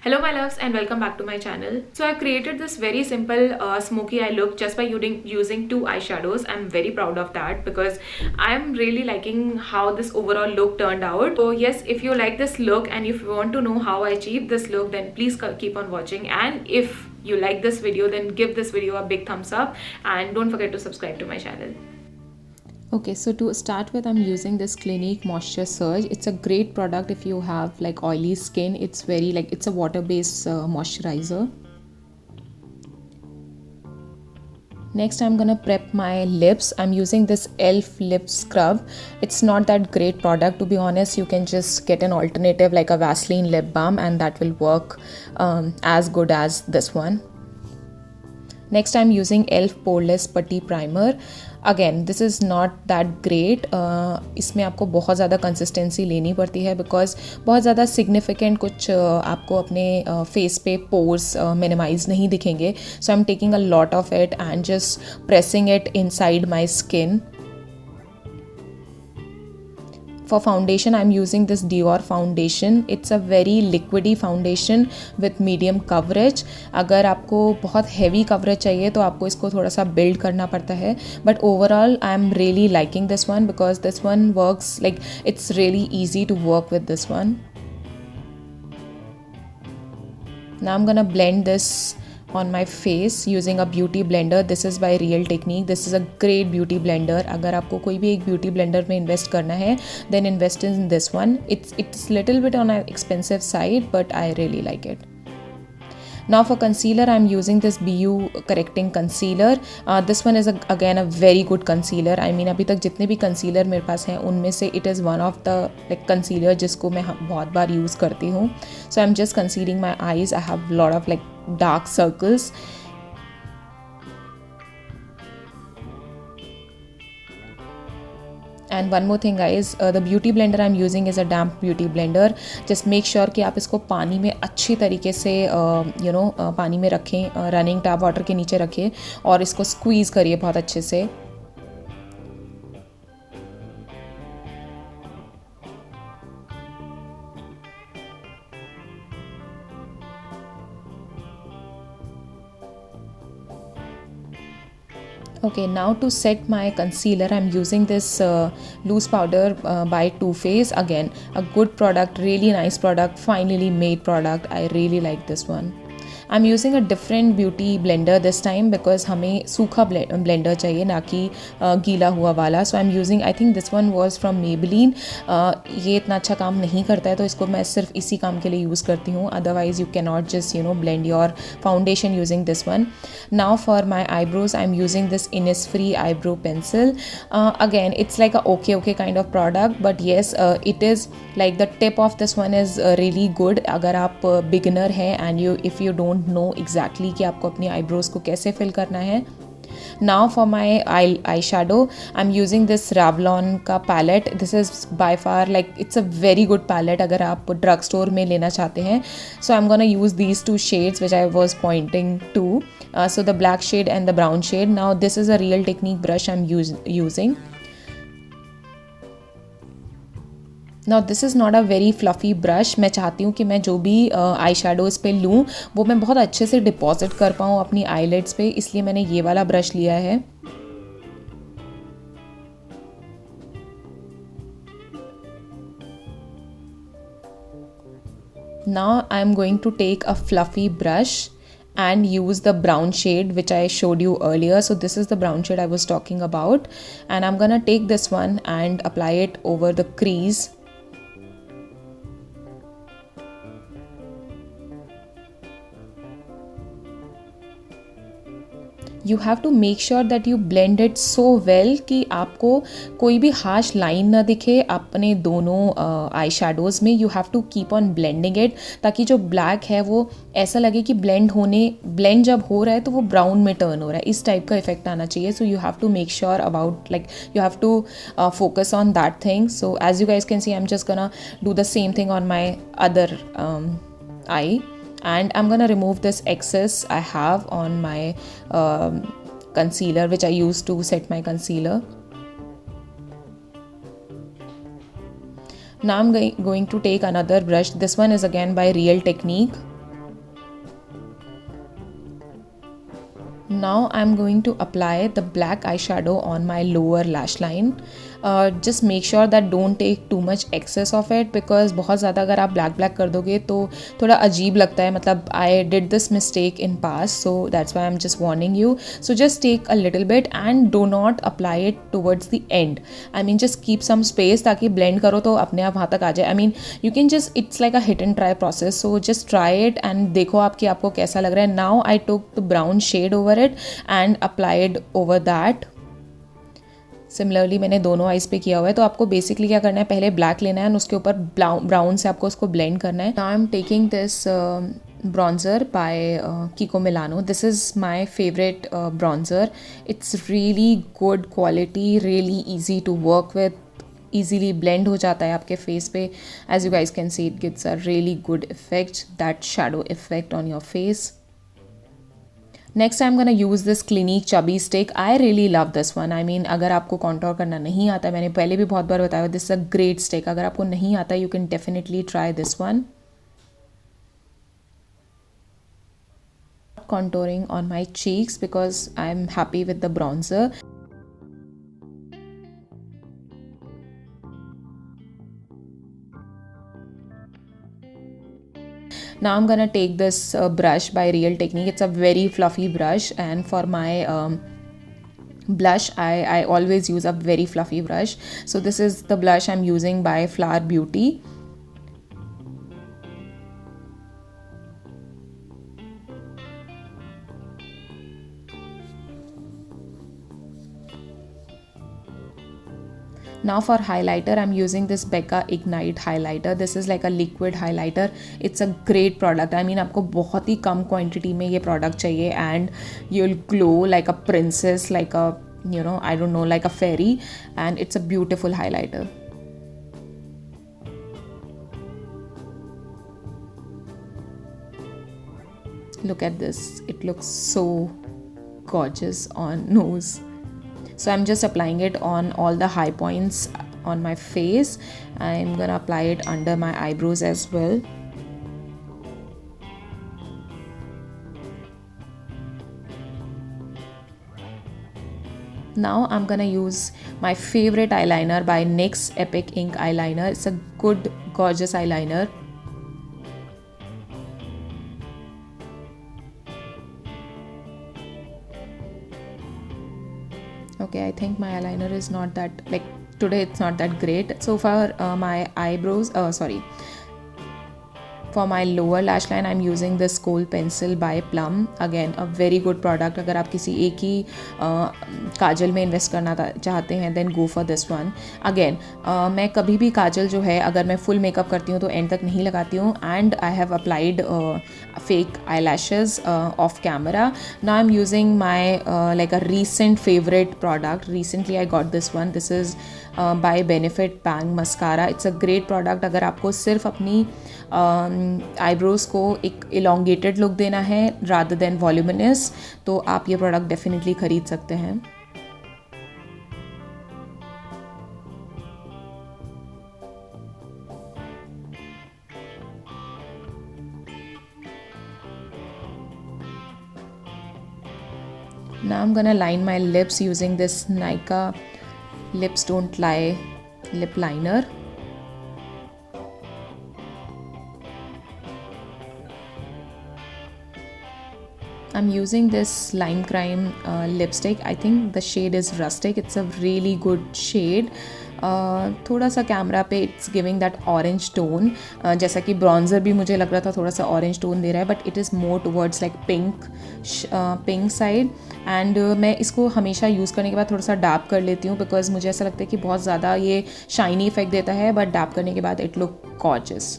Hello my loves and welcome back to my channel. So I've created this very simple smoky eye look just by using two eyeshadows. I'm very proud of that because I'm really liking how this overall look turned out. So yes, if you like this look and if you want to know how I achieved this look, then please keep on watching. And if you like this video, then give this video a big thumbs up and don't forget to subscribe to my channel. Okay, so to start with, I'm using this Clinique Moisture Surge. It's a great product if you have like oily skin. It's very it's a water-based moisturizer. Next, I'm gonna prep my lips. I'm using this e.l.f. lip scrub. It's not that great product, to be honest. You can just get an alternative like a Vaseline lip balm and that will work as good as this one. Next, I'm using e.l.f. Poreless Putty Primer. Again this is not that great. इसमें आपको बहुत ज़्यादा consistency लेनी पड़ती है because बहुत ज़्यादा significant कुछ आपको अपने फेस पे पोर्स मिनिमाइज नहीं दिखेंगे. So I am taking a lot of it and just pressing it inside my skin. For foundation, I'm using this Dior foundation. It's a very liquidy foundation with medium coverage. अगर आपको बहुत heavy coverage चाहिए तो आपको इसको थोड़ा सा build करना पड़ता है. But overall, I'm really liking this one because this one works like it's really easy to work with this one. Now I'm gonna blend this on my face using a beauty blender. This is by Real Technique. This is a great beauty blender. अगर आपको कोई भी एक beauty blender में invest करना है then invest in this one. It's little bit on an expensive side but I really like it. Now for concealer, I'm using this BU correcting concealer. This one is again a very good concealer. I mean अभी तक जितने भी concealer मेरे पास हैं उनमें से it is one of the like concealer जिसको मैं बहुत बार use करती हूँ. So I'm just concealing my eyes. I have lot of like dark circles. And one more thing guys, the beauty blender I'm using is a damp beauty blender. Just make sure कि आप इसको पानी में अच्छी तरीके से पानी में रखें, रनिंग टैप वाटर के नीचे रखें और इसको स्क्वीज़ करिए बहुत अच्छे से. Okay, now to set my concealer, I'm using this loose powder by Too Faced. Again, a good product, really nice product, finally made product. I really like this one. I'm using a different beauty blender this time because हमें सूखा blender चाहिए ना कि गीला हुआ वाला. So I'm using, I think this one was from Maybelline. ये इतना अच्छा काम नहीं करता है तो इसको मैं सिर्फ इसी काम के लिए यूज़ करती हूँ. Otherwise you cannot just blend your foundation using this one. Now for my eyebrows, I'm using this Innisfree eyebrow pencil. Again, it's like a okay kind of product, but yes, it is like the tip of this one is really good. अगर आप beginner हैं and if you don't know exactly कि आपको अपनी eyebrows को कैसे fill करना है. Now for my eyeshadow, I'm using this Revlon का palette. This is by far like it's a very good palette अगर आप drug store में लेना चाहते हैं. So I'm gonna use these two shades which I was pointing to. So the black shade and the brown shade. Now this is a Real Technique brush I'm using. Now this is not a very fluffy brush. मैं चाहती हूँ कि मैं जो भी eye shadows पे लूँ वो मैं बहुत अच्छे से डिपॉजिट कर पाऊँ अपनी आईलिड्स पे, इसलिए मैंने ये वाला ब्रश लिया है. Now I am going to take a fluffy brush and use the brown shade which I showed you earlier. So this is the brown shade I was talking about, and I'm gonna take this one and apply it over the crease. You have to make sure that you blend it so well कि आपको कोई भी harsh line ना दिखे अपने दोनों eye shadows में. You have to keep on blending it ताकि जो black है वो ऐसा लगे कि blend जब हो रहा है तो वो brown में turn हो रहा है. इस टाइप का effect आना चाहिए. So you have to make sure about like you have to focus on that thing. So as you guys can see, I'm just gonna do the same thing on my other eye. And I'm gonna remove this excess I have on my concealer which I used to set my concealer. Now I'm going to take another brush. This one is again by Real Technique. Now I'm going to apply the black eyeshadow on my lower lash line. Just make sure that don't take too much excess of it, because बहुत ज़्यादा अगर आप black कर दोगे तो थोड़ा अजीब लगता है. मतलब I did this mistake in past, so that's why I'm just warning you. So just take a little bit and do not apply it towards the end. I mean just keep some space ताकि blend करो तो अपने आप वहाँ तक आ जाए. I mean you can just, it's like a hit and try process, so just try it and देखो आपको कैसा लग रहा है. Now I took the brown shade over it and applied over that. Similarly मैंने दोनों आइज़ पे किया हुआ है. तो आपको बेसिकली क्या करना है, पहले ब्लैक लेना है और उसके ऊपर ब्राउन से आपको उसको ब्लेंड करना है. Now I am taking this bronzer by Kiko Milano. This is my favorite bronzer. It's really good quality, really easy to work with, easily blend हो जाता है आपके face पे. As you guys can see, it gives a really good effect, that shadow effect on your face. Next I'm gonna use this Clinique Chubby Stick. I really love this one. I mean अगर आपको contour करना नहीं आता, मैंने पहले भी बहुत बार बताया, this is a great stick. अगर आपको नहीं आता, you can definitely try this one. Contouring on my cheeks because I'm happy with the bronzer. Now I'm gonna take this brush by Real Technique. It's a very fluffy brush, and for my blush I always use a very fluffy brush. So this is the blush I'm using by Flower Beauty. Now for highlighter, I'm using this Becca Ignite highlighter. This is like a liquid highlighter. It's a great product. I mean आपको बहुत ही कम quantity में ये product चाहिए and you'll glow like a princess, like a, you know, I don't know, like a fairy, and it's a beautiful highlighter. Look at this. It looks so gorgeous on nose. So I'm just applying it on all the high points on my face. I'm gonna apply it under my eyebrows as well. Now I'm gonna use my favorite eyeliner by NYX Epic Ink eyeliner. It's a good, gorgeous eyeliner. Okay, I think my eyeliner is not that, like today it's not that great. So for my eyebrows, for my lower lash line, I'm using this Kohl pencil by Plum. Again, a very good product. अगर आप किसी एक ही काजल में invest करना चाहते हैं, then go for this one. Again, मैं कभी भी काजल जो है, अगर मैं फुल मेकअप करती हूँ तो एंड तक नहीं लगाती हूँ. And I have applied fake eyelashes off camera. Now I'm using my like a recent favorite product. Recently I got this one. This is by Benefit Bang Mascara. It's a great product. अगर आपको सिर्फ अपनी eyebrows को एक elongated look देना है rather than voluminous, तो आप ये प्रोडक्ट डेफिनेटली ख़रीद सकते हैं. Now I'm gonna line my lips using this Nykaa Lips Don't Lie lip liner. I'm using this Lime Crime lipstick. I think the shade is Rustic. It's a really good shade. थोड़ा सा camera पे it's giving that orange tone, जैसा कि bronzer भी मुझे लग रहा था थोड़ा सा ऑरेंज टोन दे रहा है, but it is more towards like pink side. And मैं इसको हमेशा यूज़ करने के बाद थोड़ा सा डैप कर लेती हूँ, बिकॉज मुझे ऐसा लगता है कि बहुत ज़्यादा ये शाइनी इफेक्ट देता है, बट डैप करने के बाद it look gorgeous.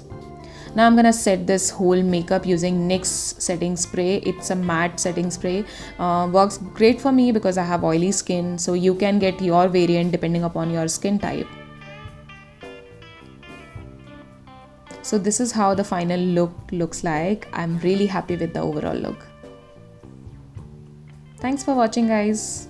Now I'm gonna set this whole makeup using NYX setting spray. It's a matte setting spray. Works great for me because I have oily skin, so you can get your variant depending upon your skin type. So this is how the final look looks like. I'm really happy with the overall look. Thanks for watching, guys.